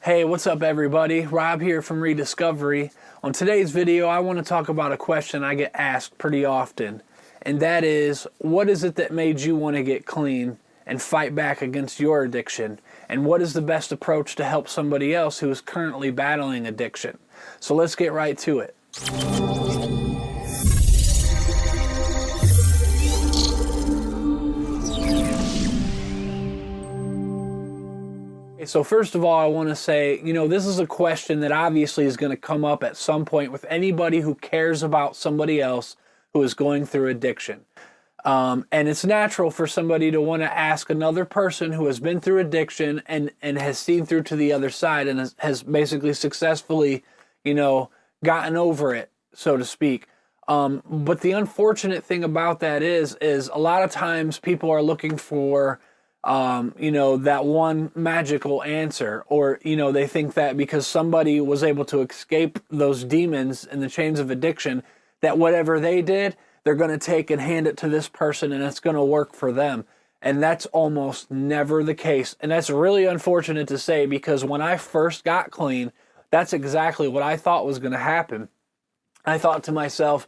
Hey, what's up everybody? Rob here from REdisCOVERY. On today's video, I want to talk about a question I get asked pretty often, and that is, what is it that made you want to get clean and fight back against your addiction? And what is the best approach to help somebody else who is currently battling addiction? So let's get right to it. So first of all, I want to say, this is a question that obviously is going to come up at some point with anybody who cares about somebody else who is going through addiction. And it's natural for somebody to want to ask another person who has been through addiction and has seen through to the other side and has basically successfully, gotten over it, so to speak. But the unfortunate thing about that is a lot of times people are looking for that one magical answer, or, they think that because somebody was able to escape those demons and the chains of addiction, that whatever they did, they're going to take and hand it to this person and it's going to work for them. And that's almost never the case. And that's really unfortunate to say, because when I first got clean, that's exactly what I thought was going to happen. I thought to myself,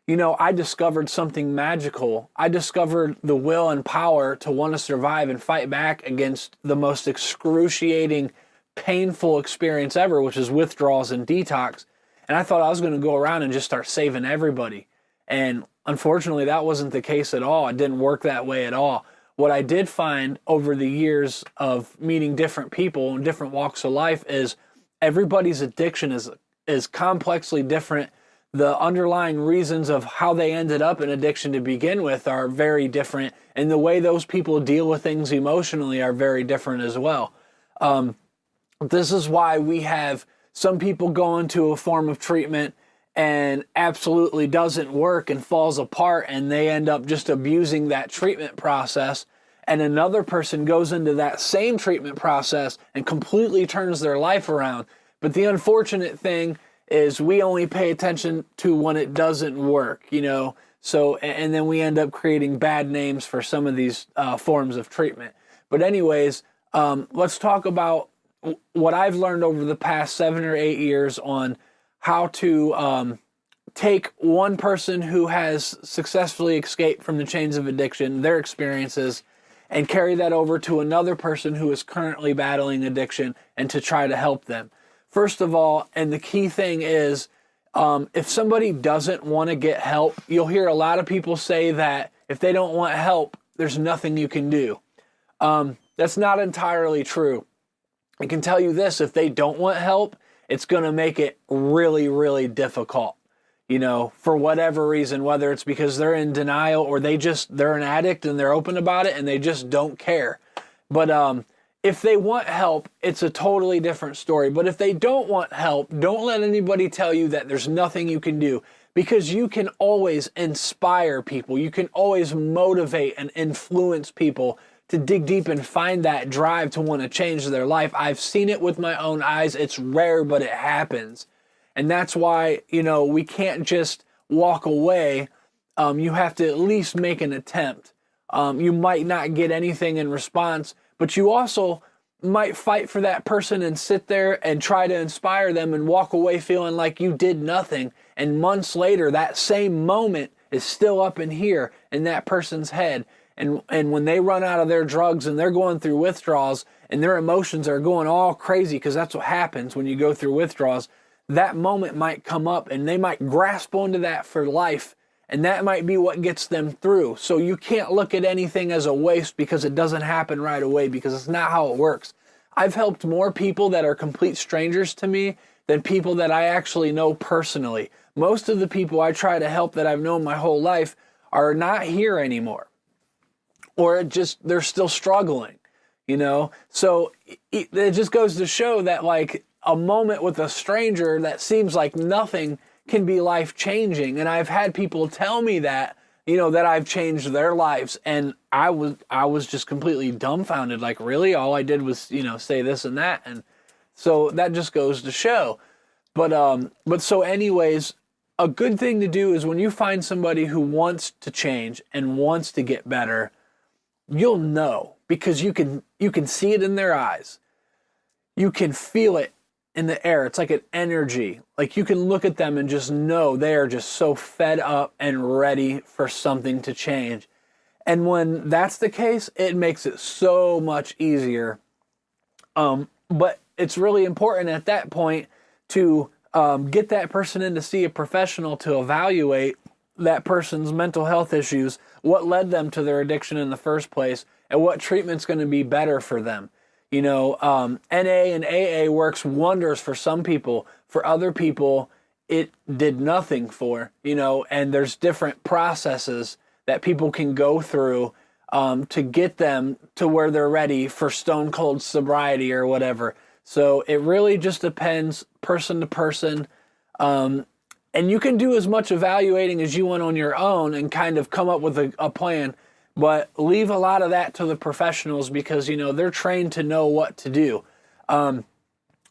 I discovered something magical. I discovered the will and power to want to survive and fight back against the most excruciating, painful experience ever, which is withdrawals and detox. And I thought I was going to go around and just start saving everybody. And unfortunately, that wasn't the case at all. It didn't work that way at all. What I did find over the years of meeting different people in different walks of life is everybody's addiction is complexly different. The underlying reasons of how they ended up in addiction to begin with are very different, and the way those people deal with things emotionally are very different as well. This is why we have some people go into a form of treatment and absolutely doesn't work and falls apart, and they end up just abusing that treatment process, and another person goes into that same treatment process and completely turns their life around. But the unfortunate thing is we only pay attention to when it doesn't work, so, and then we end up creating bad names for some of these forms of treatment. But anyways, let's talk about what I've learned over the past 7 or 8 years on how to take one person who has successfully escaped from the chains of addiction, their experiences, and carry that over to another person who is currently battling addiction and to try to help them. First of all, and the key thing is, if somebody doesn't want to get help, you'll hear a lot of people say that if they don't want help, there's nothing you can do. That's not entirely true. I can tell you this, if they don't want help, it's going to make it really, really difficult, for whatever reason, whether it's because they're in denial or they're an addict and they're open about it and they just don't care. But, if they want help, it's a totally different story. But if they don't want help, don't let anybody tell you that there's nothing you can do, because you can always inspire people. You can always motivate and influence people to dig deep and find that drive to want to change their life. I've seen it with my own eyes. It's rare, but it happens. And that's why, we can't just walk away. You have to at least make an attempt. You might not get anything in response, but you also might fight for that person and sit there and try to inspire them and walk away feeling like you did nothing. And months later, that same moment is still up in here in that person's head. And when they run out of their drugs and they're going through withdrawals and their emotions are going all crazy, because that's what happens when you go through withdrawals, that moment might come up and they might grasp onto that for life. And that might be what gets them through. So you can't look at anything as a waste because it doesn't happen right away, because it's not how it works. I've helped more people that are complete strangers to me than people that I actually know personally. Most of the people I try to help that I've known my whole life are not here anymore. Or they're still struggling, So it just goes to show that, like, a moment with a stranger that seems like nothing can be life-changing. And I've had people tell me that, that I've changed their lives. And I was just completely dumbfounded. Like, really? All I did was, say this and that. And so that just goes to show. But so anyways, a good thing to do is when you find somebody who wants to change and wants to get better, you'll know, because you can see it in their eyes. you can feel it in the air. It's like an energy. Like you can look at them and just know they are just so fed up and ready for something to change. And when that's the case, it makes it so much easier. But it's really important at that point to get that person in to see a professional to evaluate that person's mental health issues, what led them to their addiction in the first place, and what treatment's going to be better for them. You know, NA and AA works wonders for some people. For other people, it did nothing for, you know, and there's different processes that people can go through to get them to where they're ready for stone cold sobriety or whatever. So it really just depends person to person. And you can do as much evaluating as you want on your own and kind of come up with a plan, but leave a lot of that to the professionals because, you know, they're trained to know what to do. A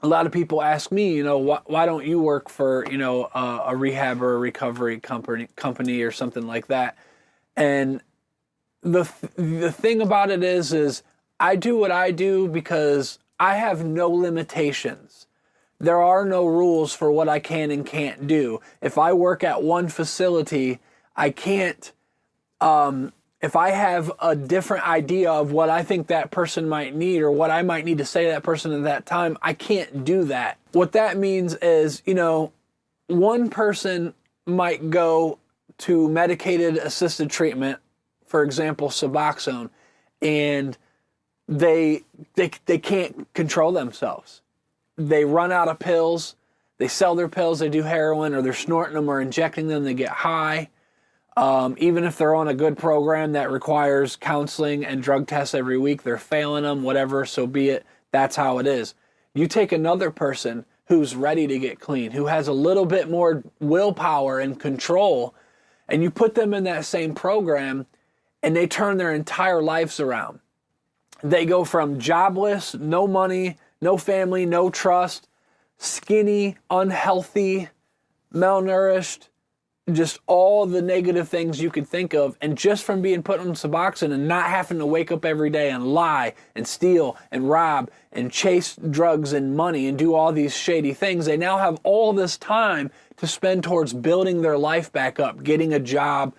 lot of people ask me, you know, why don't you work for, you know, a rehab or a recovery company or something like that? And the thing about it is I do what I do because I have no limitations. There are no rules for what I can and can't do. If I work at one facility, I can't, if I have a different idea of what I think that person might need or what I might need to say to that person at that time, I can't do that. What that means is, you know, one person might go to medicated assisted treatment, for example, Suboxone, and they can't control themselves. They run out of pills, they sell their pills, they do heroin, or they're snorting them or injecting them, they get high. Even if they're on a good program that requires counseling and drug tests every week, they're failing them, whatever, so be it. That's how it is. You take another person who's ready to get clean, who has a little bit more willpower and control, and you put them in that same program, and they turn their entire lives around. They go from jobless, no money, no family, no trust, skinny, unhealthy, malnourished, just all the negative things you could think of. And just from being put on Suboxone and not having to wake up every day and lie and steal and rob and chase drugs and money and do all these shady things, they now have all this time to spend towards building their life back up, getting a job,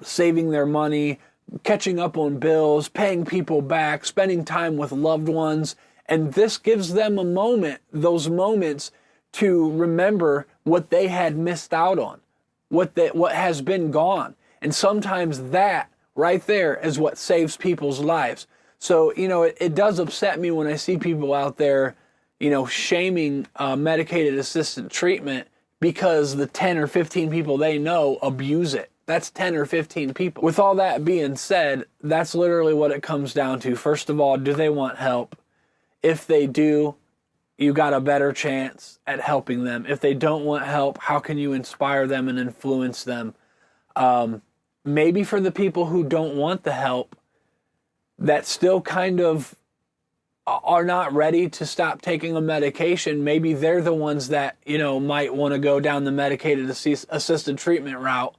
saving their money, catching up on bills, paying people back, spending time with loved ones. And this gives them a moment, those moments, to remember what they had missed out on, what has been gone. And sometimes that right there is what saves people's lives. So, you know, it does upset me when I see people out there, you know, shaming medicated assisted treatment because the 10 or 15 people they know abuse it. That's 10 or 15 people. With all that being said, that's literally what it comes down to. First of all, do they want help? If they do, you got a better chance at helping them. If they don't want help, how can you inspire them and influence them? Maybe for the people who don't want the help, that still kind of are not ready to stop taking a medication, maybe they're the ones that, you know, might want to go down the medicated assisted treatment route,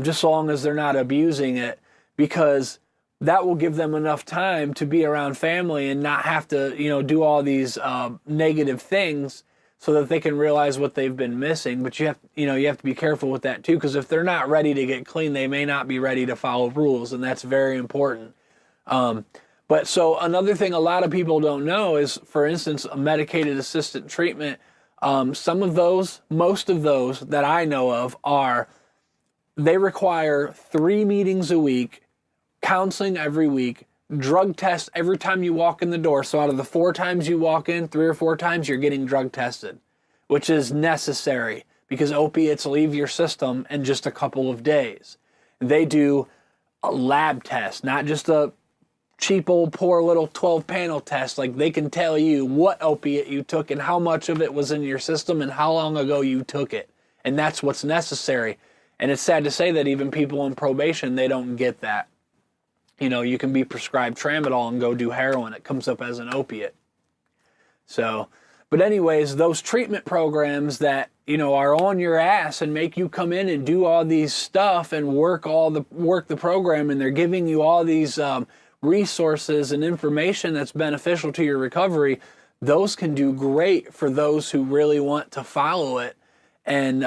just so long as they're not abusing it, because that will give them enough time to be around family and not have to, you know, do all these negative things so that they can realize what they've been missing. But you have to be careful with that too, because if they're not ready to get clean, they may not be ready to follow rules, and that's very important. But so another thing a lot of people don't know is, for instance, a medicated assisted treatment. Most of those that I know of they require 3 meetings a week, counseling every week, drug tests every time you walk in the door. So out of the 4 times you walk in, 3 or 4 times you're getting drug tested, which is necessary because opiates leave your system in just a couple of days. They do a lab test, not just a cheap old poor little 12-panel test. Like, they can tell you what opiate you took and how much of it was in your system and how long ago you took it. And that's what's necessary. And it's sad to say that even people on probation, they don't get that. You know, you can be prescribed tramadol and go do heroin. It comes up as an opiate. So, but anyways, those treatment programs that, you know, are on your ass and make you come in and do all these stuff and work the program, and they're giving you all these resources and information that's beneficial to your recovery, those can do great for those who really want to follow it and,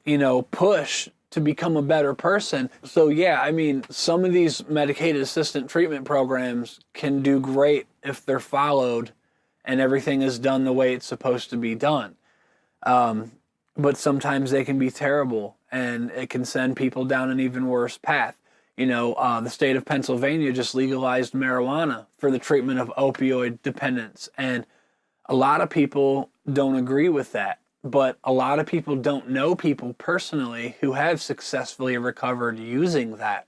you know, push to become a better person. So yeah, I mean, some of these medicated assistant treatment programs can do great if they're followed and everything is done the way it's supposed to be done. But sometimes they can be terrible and it can send people down an even worse path. You know, the state of Pennsylvania just legalized marijuana for the treatment of opioid dependence. And a lot of people don't agree with that. But a lot of people don't know people personally who have successfully recovered using that.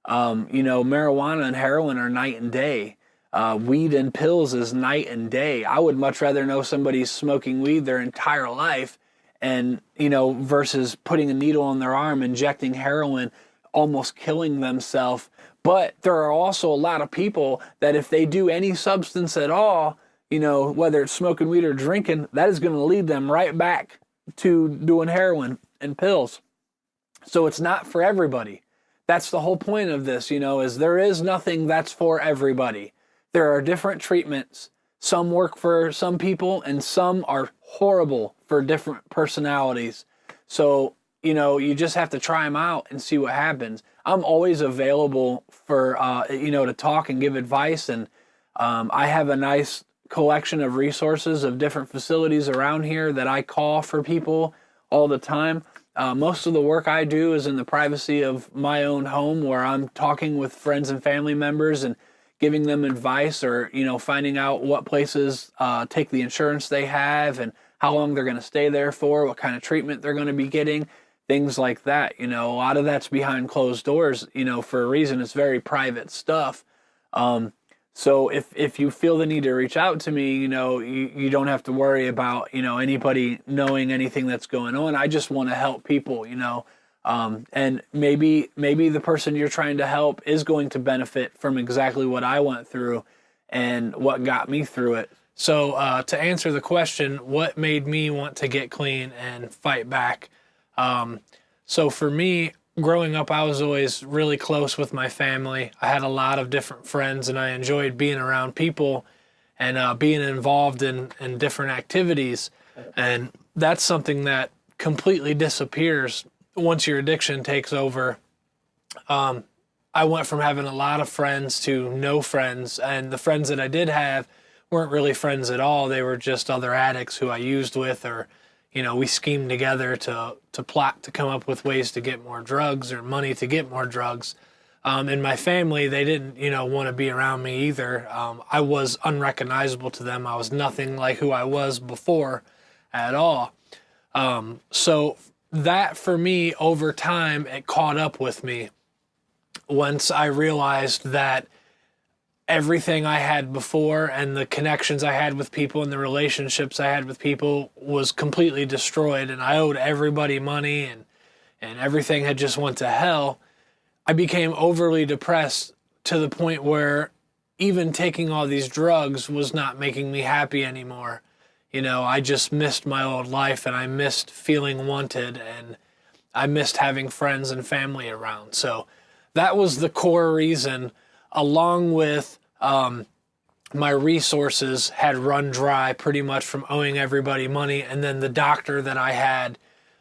You know, marijuana and heroin are night and day. Weed and pills is night and day. I would much rather know somebody's smoking weed their entire life and, you know, versus putting a needle in their arm, injecting heroin, almost killing themselves. But there are also a lot of people that if they do any substance at all, you know, whether it's smoking weed or drinking, that is going to lead them right back to doing heroin and pills. So it's not for everybody. That's the whole point of this, you know, is there is nothing that's for everybody. There are different treatments. Some work for some people and some are horrible for different personalities. So, you know, you just have to try them out and see what happens. I'm always available for, you know, to talk and give advice. And I have a nice collection of resources of different facilities around here that I call for people all the time. Most of the work I do is in the privacy of my own home where I'm talking with friends and family members and giving them advice or, you know, finding out what places take the insurance they have and how long they're going to stay there for, what kind of treatment they're going to be getting, things like that. You know, a lot of that's behind closed doors, you know, for a reason. It's very private stuff. So if you feel the need to reach out to me, you know, you don't have to worry about, you know, anybody knowing anything that's going on. I just want to help people, you know, and maybe the person you're trying to help is going to benefit from exactly what I went through and what got me through it. So to answer the question, what made me want to get clean and fight back? So for me, growing up, I was always really close with my family. I had a lot of different friends and I enjoyed being around people and being involved in different activities. And that's something that completely disappears once your addiction takes over. I went from having a lot of friends to no friends, and the friends that I did have weren't really friends at all. They were just other addicts who I used with, or you know, we schemed together to plot to come up with ways to get more drugs or money to get more drugs. In my family, they didn't, you know, want to be around me either. I was unrecognizable to them. I was nothing like who I was before at all. So that for me, over time, it caught up with me once I realized that everything I had before and the connections I had with people and the relationships I had with people was completely destroyed, and I owed everybody money and everything had just went to hell. I became overly depressed to the point where even taking all these drugs was not making me happy anymore. You know, I just missed my old life and I missed feeling wanted and I missed having friends and family around. So that was the core reason, along with my resources had run dry pretty much from owing everybody money. And then the doctor that I had,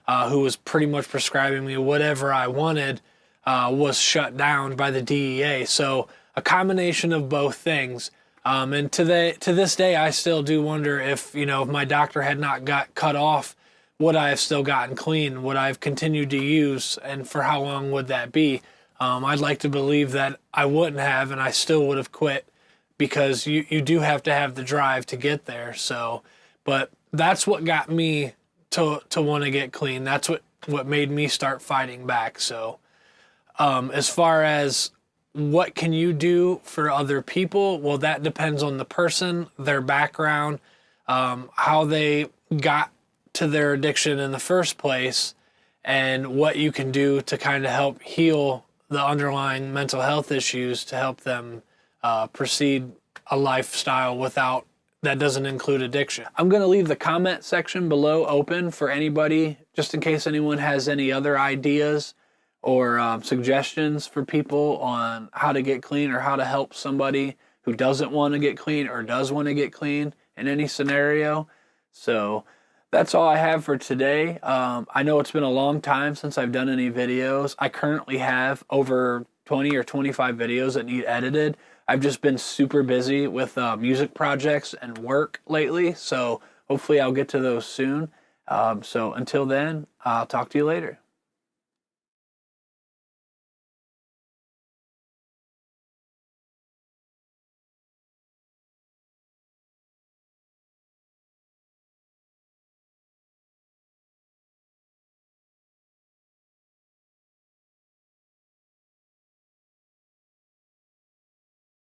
who was pretty much prescribing me whatever I wanted, was shut down by the DEA. So a combination of both things. And to this day, I still do wonder if, you know, if my doctor had not got cut off, would I have still gotten clean? Would I have continued to use? And for how long would that be? I'd like to believe that I wouldn't have, and I still would have quit, because you do have to have the drive to get there. So, but that's what got me to want to get clean. That's what made me start fighting back. So, as far as what can you do for other people? Well, that depends on the person, their background, how they got to their addiction in the first place, and what you can do to kind of help heal the underlying mental health issues to help them proceed a lifestyle that doesn't include addiction. I'm going to leave the comment section below open for anybody, just in case anyone has any other ideas or suggestions for people on how to get clean or how to help somebody who doesn't want to get clean or does want to get clean. in any scenario. So that's all I have for today. I know it's been a long time since I've done any videos. I currently have over 20 or 25 videos that need edited. I've just been super busy with music projects and work lately, so hopefully I'll get to those soon. So until then, I'll talk to you later.